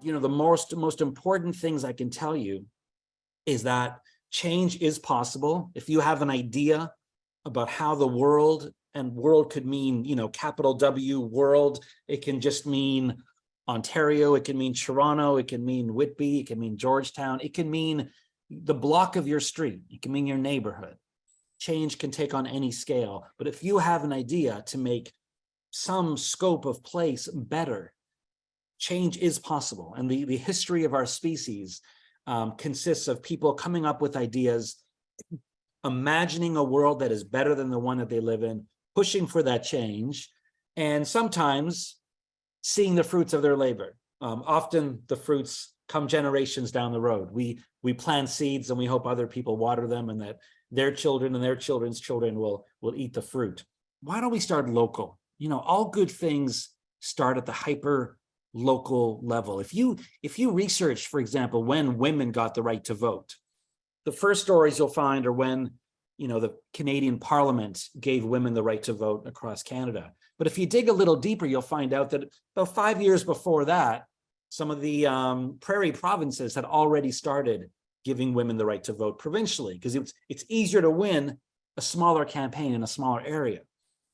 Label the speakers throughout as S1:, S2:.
S1: The most important things I can tell you is that change is possible. If you have an idea about how the world, and world could mean, capital W world, it can just mean Ontario, it can mean Toronto, it can mean Whitby, it can mean Georgetown, it can mean the block of your street, it can mean your neighborhood. Change can take on any scale, but if you have an idea to make some scope of place better, change is possible. And the history of our species consists of people coming up with ideas, imagining a world that is better than the one that they live in, pushing for that change, and sometimes seeing the fruits of their labor. Often the fruits come generations down the road. We plant seeds and we hope other people water them, and that their children and their children's children will eat the fruit. Why don't we start local? All good things start at the hyper local level. If you research, for example, when women got the right to vote, the first stories you'll find are when the Canadian Parliament gave women the right to vote across Canada. But if you dig a little deeper, you'll find out that about 5 years before that, some of the prairie provinces had already started giving women the right to vote provincially, because it's easier to win a smaller campaign in a smaller area.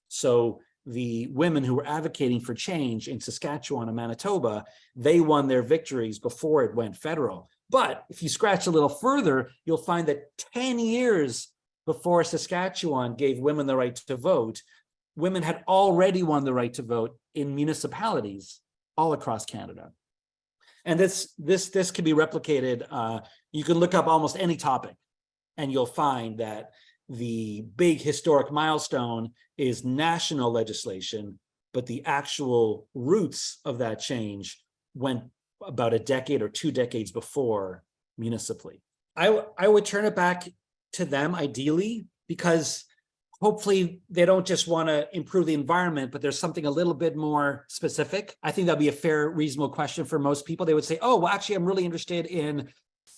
S1: So the women who were advocating for change in Saskatchewan and Manitoba, they won their victories before it went federal. But if you scratch a little further, you'll find that 10 years before Saskatchewan gave women the right to vote, women had already won the right to vote in municipalities all across Canada. And this can be replicated. You can look up almost any topic, and you'll find that the big historic milestone is national legislation, but the actual roots of that change went about a decade or 2 decades before municipally. I would turn it back to them ideally, because hopefully they don't just want to improve the environment, but there's something a little bit more specific. I think that'd be a fair, reasonable question for most people. They would say, oh, well, actually, I'm really interested in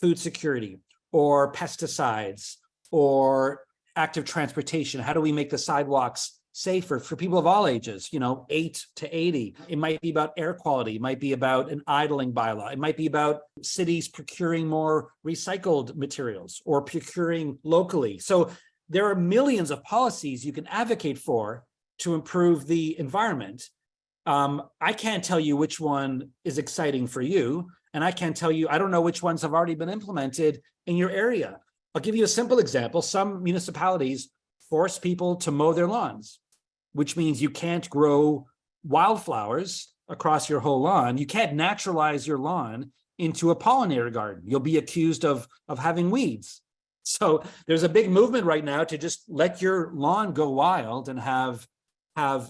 S1: food security or pesticides or active transportation. How do we make the sidewalks safer for people of all ages, 8 to 80? It might be about air quality. It might be about an idling bylaw. It might be about cities procuring more recycled materials or procuring locally. So there are millions of policies you can advocate for to improve the environment. I can't tell you which one is exciting for you, and I can't tell you, I don't know which ones have already been implemented in your area. I'll give you a simple example. Some municipalities force people to mow their lawns, which means you can't grow wildflowers across your whole lawn. You can't naturalize your lawn into a pollinator garden. You'll be accused of having weeds. So there's a big movement right now to just let your lawn go wild and have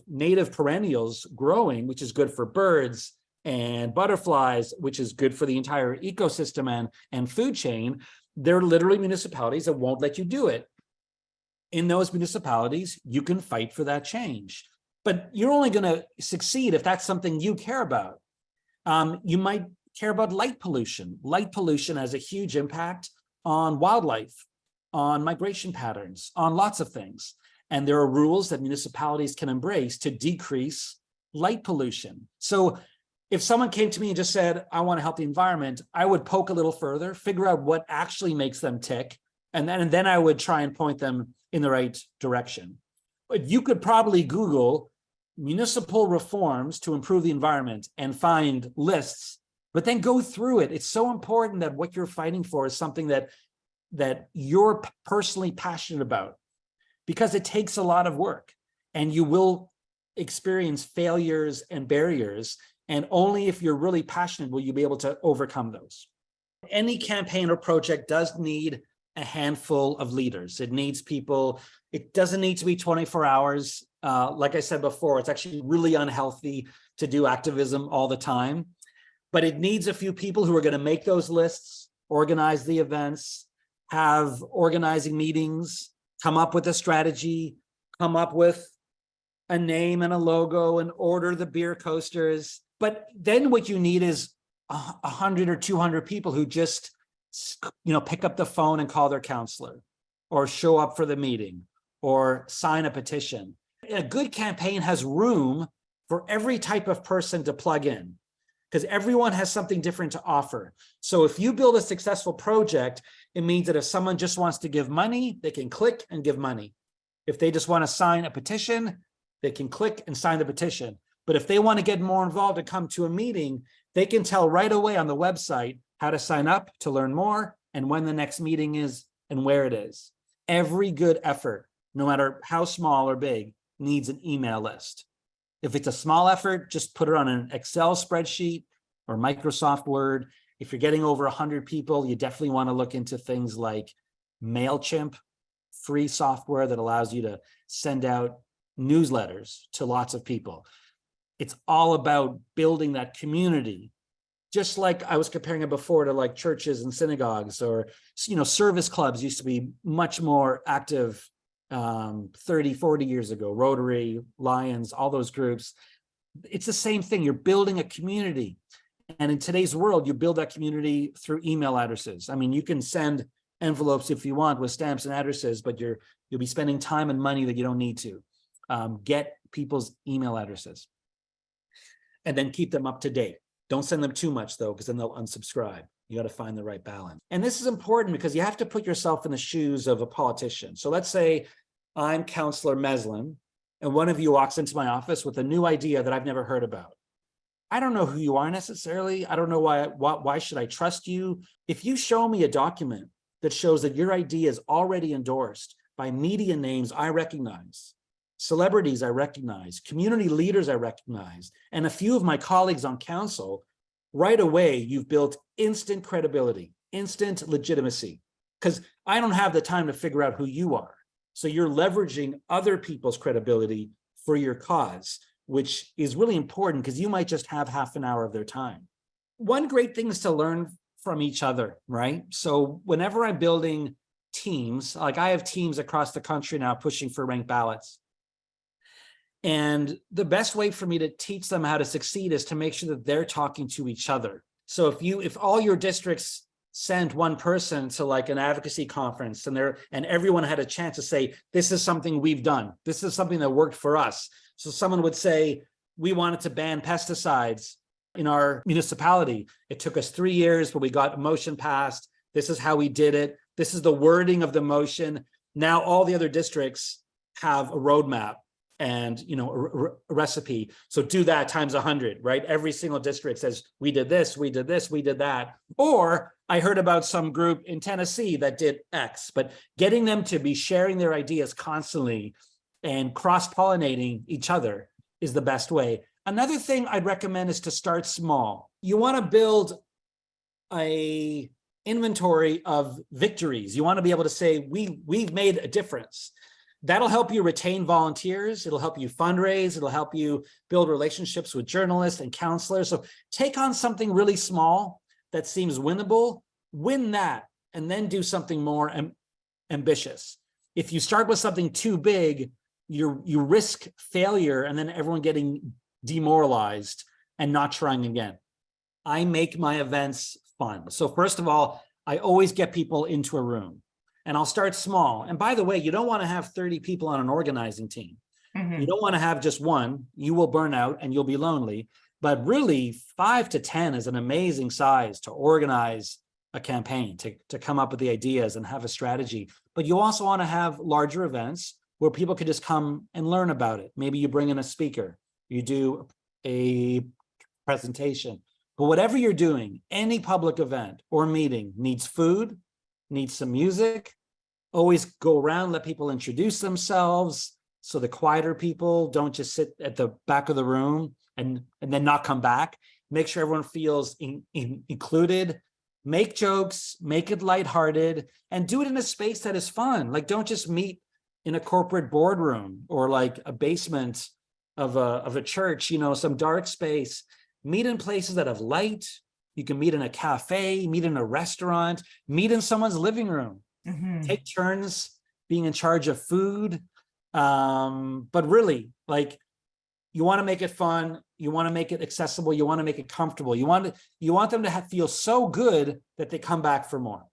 S1: native perennials growing, which is good for birds and butterflies, which is good for the entire ecosystem and food chain. There are literally municipalities that won't let you do it. In those municipalities, you can fight for that change. But you're only going to succeed if that's something you care about. You might care about light pollution. Light pollution has a huge impact on wildlife, on migration patterns, on lots of things. And there are rules that municipalities can embrace to decrease light pollution. So if someone came to me and just said, I want to help the environment, I would poke a little further, figure out what actually makes them tick, and then I would try and point them in the right direction. But you could probably Google municipal reforms to improve the environment and find lists, but then go through it. It's so important that what you're fighting for is something that you're personally passionate about, because it takes a lot of work and you will experience failures and barriers. And only if you're really passionate will you be able to overcome those. Any campaign or project does need a handful of leaders. It needs people. It doesn't need to be 24 hours. Like I said before, it's actually really unhealthy to do activism all the time. But it needs a few people who are going to make those lists, organize the events, have organizing meetings, come up with a strategy, come up with a name and a logo, and order the beer coasters. But then what you need is 100 or 200 people who just, pick up the phone and call their counselor, or show up for the meeting, or sign a petition. A good campaign has room for every type of person to plug in. because everyone has something different to offer. So if you build a successful project, it means that if someone just wants to give money, they can click and give money. If they just want to sign a petition, they can click and sign the petition. But if they want to get more involved and come to a meeting, they can tell right away on the website how to sign up to learn more and when the next meeting is and where it is. Every good effort, no matter how small or big, needs an email list. If it's a small effort, just put it on an Excel spreadsheet or Microsoft Word. If you're getting over 100 people, you definitely want to look into things like MailChimp, free software that allows you to send out newsletters to lots of people. It's all about building that community. Just like I was comparing it before to like churches and synagogues, or, service clubs used to be much more active 30, 40 years ago, Rotary, Lions, all those groups. It's the same thing. You're building a community. And in today's world, you build that community through email addresses. I mean, you can send envelopes if you want with stamps and addresses, but you'll be spending time and money that you don't need to. Get people's email addresses and then keep them up to date. Don't send them too much though, because then they'll unsubscribe. You got to find the right balance. And this is important because you have to put yourself in the shoes of a politician. So let's say I'm Councillor Meslin, and one of you walks into my office with a new idea that I've never heard about. I don't know who you are necessarily. I don't know why should I trust you? If you show me a document that shows that your idea is already endorsed by media names I recognize, celebrities I recognize, community leaders I recognize, and a few of my colleagues on council, right away, you've built instant credibility, instant legitimacy, because I don't have the time to figure out who you are. So you're leveraging other people's credibility for your cause, which is really important because you might just have half an hour of their time. One great thing is to learn from each other, right? So whenever I'm building teams, like I have teams across the country now pushing for ranked ballots. And the best way for me to teach them how to succeed is to make sure that they're talking to each other. So if all your districts sent one person to like an advocacy conference and everyone had a chance to say, this is something we've done. This is something that worked for us. So someone would say, we wanted to ban pesticides in our municipality. It took us 3 years, but we got a motion passed. This is how we did it. This is the wording of the motion. Now all the other districts have a roadmap and a recipe. So do that times 100, right? Every single district says, we did this, we did this, we did that. Or I heard about some group in Tennessee that did X, but getting them to be sharing their ideas constantly and cross-pollinating each other is the best way. Another thing I'd recommend is to start small. You want to build a inventory of victories. You want to be able to say, we've made a difference. That'll help you retain volunteers. It'll help you fundraise. It'll help you build relationships with journalists and counselors. So take on something really small that seems winnable, win that, and then do something more ambitious. If you start with something too big, you risk failure and then everyone getting demoralized and not trying again. I make my events fun. So first of all, I always get people into a room. And I'll start small. And by the way, you don't want to have 30 people on an organizing team. Mm-hmm. You don't want to have just one. You will burn out and you'll be lonely. But really, 5 to 10 is an amazing size to organize a campaign, to come up with the ideas and have a strategy. But you also want to have larger events where people could just come and learn about it. Maybe you bring in a speaker, you do a presentation. But whatever you're doing, any public event or meeting needs food, needs some music. Always go around, let people introduce themselves. So the quieter people don't just sit at the back of the room and then not come back. Make sure everyone feels included. Make jokes, make it lighthearted, and do it in a space that is fun. Like, don't just meet in a corporate boardroom or like a basement of a church, some dark space. Meet in places that have light. You can meet in a cafe, meet in a restaurant, meet in someone's living room. Mm-hmm. Take turns being in charge of food. But really, like, you want to make it fun. You want to make it accessible. You want to make it comfortable. You want them to feel so good that they come back for more.